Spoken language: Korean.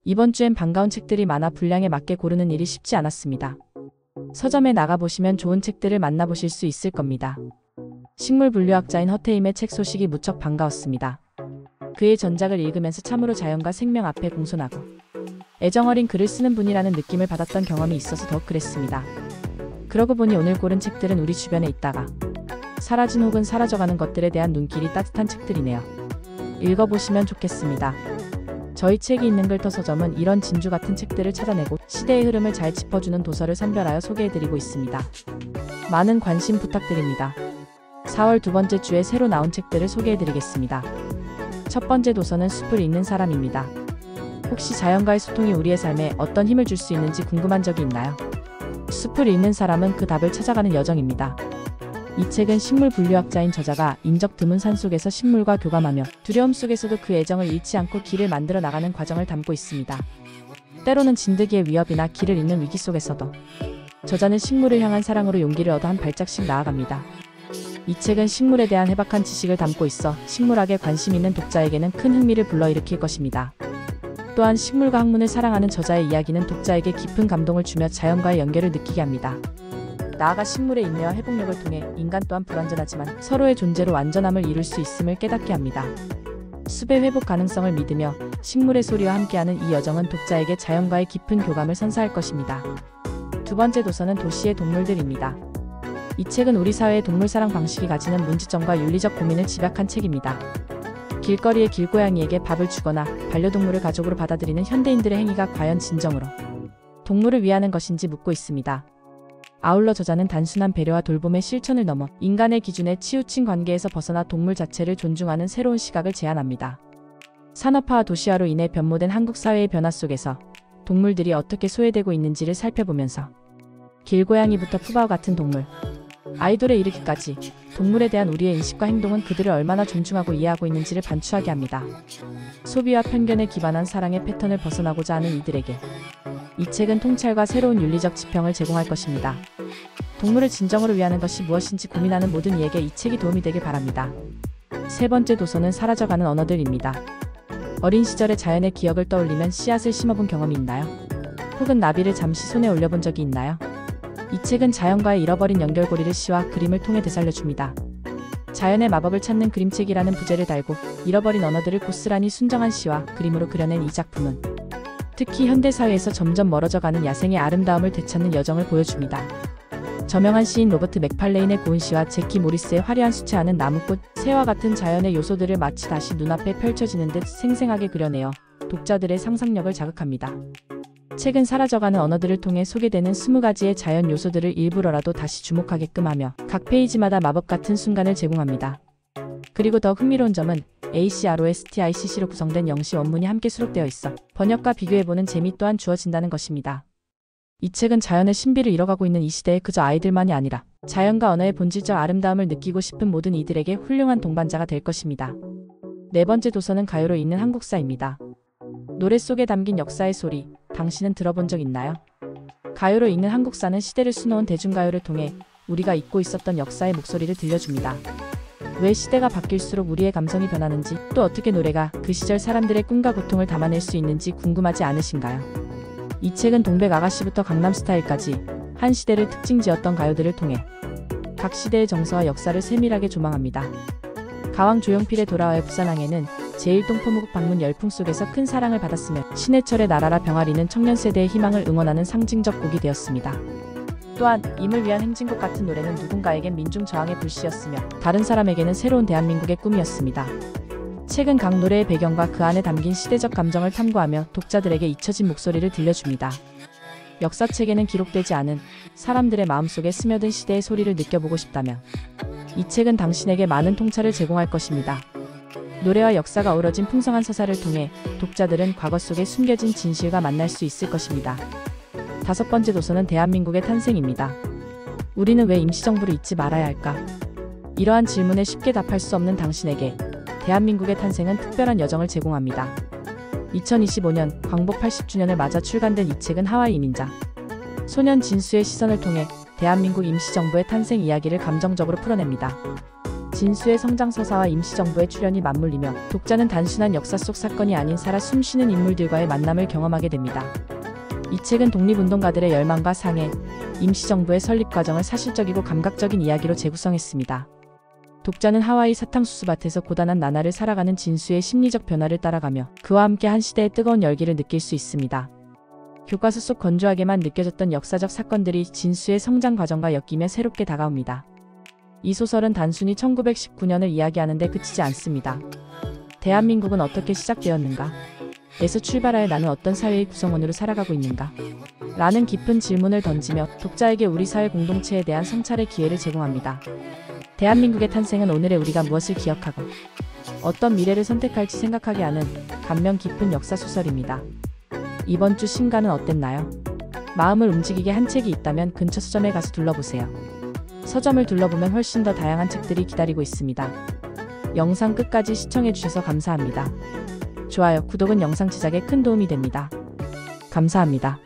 이번 주엔 반가운 책들이 많아 분량에 맞게 고르는 일이 쉽지 않았습니다. 서점에 나가보시면 좋은 책들을 만나보실 수 있을 겁니다. 식물분류학자인 허태임의 책 소식이 무척 반가웠습니다. 그의 전작을 읽으면서 참으로 자연과 생명 앞에 공손하고 애정어린 글을 쓰는 분이라는 느낌을 받았던 경험이 있어서 더욱 그랬습니다. 그러고 보니 오늘 고른 책들은 우리 주변에 있다가 사라진 혹은 사라져가는 것들에 대한 눈길이 따뜻한 책들이네요. 읽어보시면 좋겠습니다. 저희 책이 있는 글터 서점은 이런 진주 같은 책들을 찾아내고 시대의 흐름을 잘 짚어주는 도서를 선별하여 소개해드리고 있습니다. 많은 관심 부탁드립니다. 4월 두 번째 주에 새로 나온 책들을 소개해드리겠습니다. 첫 번째 도서는 숲을 읽는 사람입니다. 혹시 자연과의 소통이 우리의 삶에 어떤 힘을 줄 수 있는지 궁금한 적이 있나요? 숲을 읽는 사람은 그 답을 찾아가는 여정입니다. 이 책은 식물분류학자인 저자가 인적 드문 산속에서 식물과 교감하며 두려움 속에서도 그 애정을 잃지 않고 길을 만들어 나가는 과정을 담고 있습니다. 때로는 진드기의 위협이나 길을 잃는 위기 속에서도 저자는 식물을 향한 사랑으로 용기를 얻어 한 발짝씩 나아갑니다. 이 책은 식물에 대한 해박한 지식을 담고 있어 식물학에 관심 있는 독자에게는 큰 흥미를 불러일으킬 것입니다. 또한 식물과 학문을 사랑하는 저자의 이야기는 독자에게 깊은 감동을 주며 자연과의 연결을 느끼게 합니다. 나아가 식물의 인내와 회복력을 통해 인간 또한 불완전하지만 서로의 존재로 완전함을 이룰 수 있음을 깨닫게 합니다. 숲의 회복 가능성을 믿으며 식물의 소리와 함께하는 이 여정은 독자에게 자연과의 깊은 교감을 선사할 것입니다. 두 번째 도서는 도시의 동물들입니다. 이 책은 우리 사회의 동물 사랑 방식이 가지는 문제점과 윤리적 고민을 집약한 책입니다. 길거리의 길고양이에게 밥을 주거나 반려동물을 가족으로 받아들이는 현대인들의 행위가 과연 진정으로 동물을 위하는 것인지 묻고 있습니다. 아울러 저자는 단순한 배려와 돌봄의 실천을 넘어 인간의 기준에 치우친 관계에서 벗어나 동물 자체를 존중하는 새로운 시각을 제안합니다. 산업화와 도시화로 인해 변모된 한국 사회의 변화 속에서 동물들이 어떻게 소외되고 있는지를 살펴보면서 길고양이부터 푸바오 같은 동물, 아이돌에 이르기까지 동물에 대한 우리의 인식과 행동은 그들을 얼마나 존중하고 이해하고 있는지를 반추하게 합니다. 소비와 편견에 기반한 사랑의 패턴을 벗어나고자 하는 이들에게 이 책은 통찰과 새로운 윤리적 지평을 제공할 것입니다. 동물을 진정으로 위하는 것이 무엇인지 고민하는 모든 이에게 이 책이 도움이 되길 바랍니다. 세 번째 도서는 사라져가는 언어들입니다. 어린 시절의 자연의 기억을 떠올리면 씨앗을 심어본 경험이 있나요? 혹은 나비를 잠시 손에 올려본 적이 있나요? 이 책은 자연과의 잃어버린 연결고리를 시와 그림을 통해 되살려줍니다. 자연의 마법을 찾는 그림책이라는 부제를 달고 잃어버린 언어들을 고스란히 순정한 시와 그림으로 그려낸 이 작품은 특히 현대사회에서 점점 멀어져가는 야생의 아름다움을 되찾는 여정을 보여줍니다. 저명한 시인 로버트 맥팔레인의 고운 시와 제키 모리스의 화려한 수채화는 나무꽃, 새와 같은 자연의 요소들을 마치 다시 눈앞에 펼쳐지는 듯 생생하게 그려내어 독자들의 상상력을 자극합니다. 책은 사라져가는 언어들을 통해 소개되는 20가지의 자연 요소들을 일부러라도 다시 주목하게끔 하며 각 페이지마다 마법 같은 순간을 제공합니다. 그리고 더 흥미로운 점은 ACROSTICC로 구성된 영시 원문이 함께 수록되어 있어 번역과 비교해보는 재미 또한 주어진다는 것입니다. 이 책은 자연의 신비를 잃어가고 있는 이 시대에 그저 아이들만이 아니라 자연과 언어의 본질적 아름다움을 느끼고 싶은 모든 이들에게 훌륭한 동반자가 될 것입니다. 네 번째 도서는 가요로 읽는 한국사입니다. 노래 속에 담긴 역사의 소리, 당신은 들어본 적 있나요? 가요로 읽는 한국사는 시대를 수놓은 대중가요를 통해 우리가 잊고 있었던 역사의 목소리를 들려줍니다. 왜 시대가 바뀔수록 우리의 감성이 변하는지, 또 어떻게 노래가 그 시절 사람들의 꿈과 고통을 담아낼 수 있는지 궁금하지 않으신가요? 이 책은 동백 아가씨부터 강남스타일까지 한 시대를 특징지었던 가요들을 통해 각 시대의 정서와 역사를 세밀하게 조망합니다. 가왕 조용필의 돌아와요 부산항에는 제1동포무국 방문 열풍 속에서 큰 사랑을 받았으며 신해철의 나라라 병아리는 청년 세대의 희망을 응원하는 상징적 곡이 되었습니다. 또한 임을 위한 행진곡 같은 노래는 누군가에겐 민중 저항의 불씨였으며 다른 사람에게는 새로운 대한민국의 꿈이었습니다. 책은 각 노래의 배경과 그 안에 담긴 시대적 감정을 탐구하며 독자들에게 잊혀진 목소리를 들려줍니다. 역사책에는 기록되지 않은 사람들의 마음속에 스며든 시대의 소리를 느껴보고 싶다면 이 책은 당신에게 많은 통찰을 제공할 것입니다. 노래와 역사가 어우러진 풍성한 서사를 통해 독자들은 과거 속에 숨겨진 진실과 만날 수 있을 것입니다. 다섯 번째 도서는 대한민국의 탄생입니다. 우리는 왜 임시정부를 잊지 말아야 할까? 이러한 질문에 쉽게 답할 수 없는 당신에게 대한민국의 탄생은 특별한 여정을 제공합니다. 2025년 광복 80주년을 맞아 출간된 이 책은 하와이 이민자 소년 진수의 시선을 통해 대한민국 임시정부의 탄생 이야기를 감정적으로 풀어냅니다. 진수의 성장 서사와 임시정부의 출현이 맞물리며 독자는 단순한 역사 속 사건이 아닌 살아 숨쉬는 인물들과의 만남을 경험하게 됩니다. 이 책은 독립운동가들의 열망과 상해, 임시정부의 설립 과정을 사실적이고 감각적인 이야기로 재구성했습니다. 독자는 하와이 사탕수수밭에서 고단한 나날을 살아가는 진수의 심리적 변화를 따라가며 그와 함께 한 시대의 뜨거운 열기를 느낄 수 있습니다. 교과서 속 건조하게만 느껴졌던 역사적 사건들이 진수의 성장 과정과 엮이며 새롭게 다가옵니다. 이 소설은 단순히 1919년을 이야기하는 데 그치지 않습니다. 대한민국은 어떻게 시작되었는가? 에서 출발하여 나는 어떤 사회의 구성원으로 살아가고 있는가? 라는 깊은 질문을 던지며 독자에게 우리 사회 공동체에 대한 성찰의 기회를 제공합니다. 대한민국의 탄생은 오늘의 우리가 무엇을 기억하고 어떤 미래를 선택할지 생각하게 하는 감명 깊은 역사 소설입니다. 이번 주 신간은 어땠나요? 마음을 움직이게 한 책이 있다면 근처 서점에 가서 둘러보세요. 서점을 둘러보면 훨씬 더 다양한 책들이 기다리고 있습니다. 영상 끝까지 시청해주셔서 감사합니다. 좋아요, 구독은 영상 제작에 큰 도움이 됩니다. 감사합니다.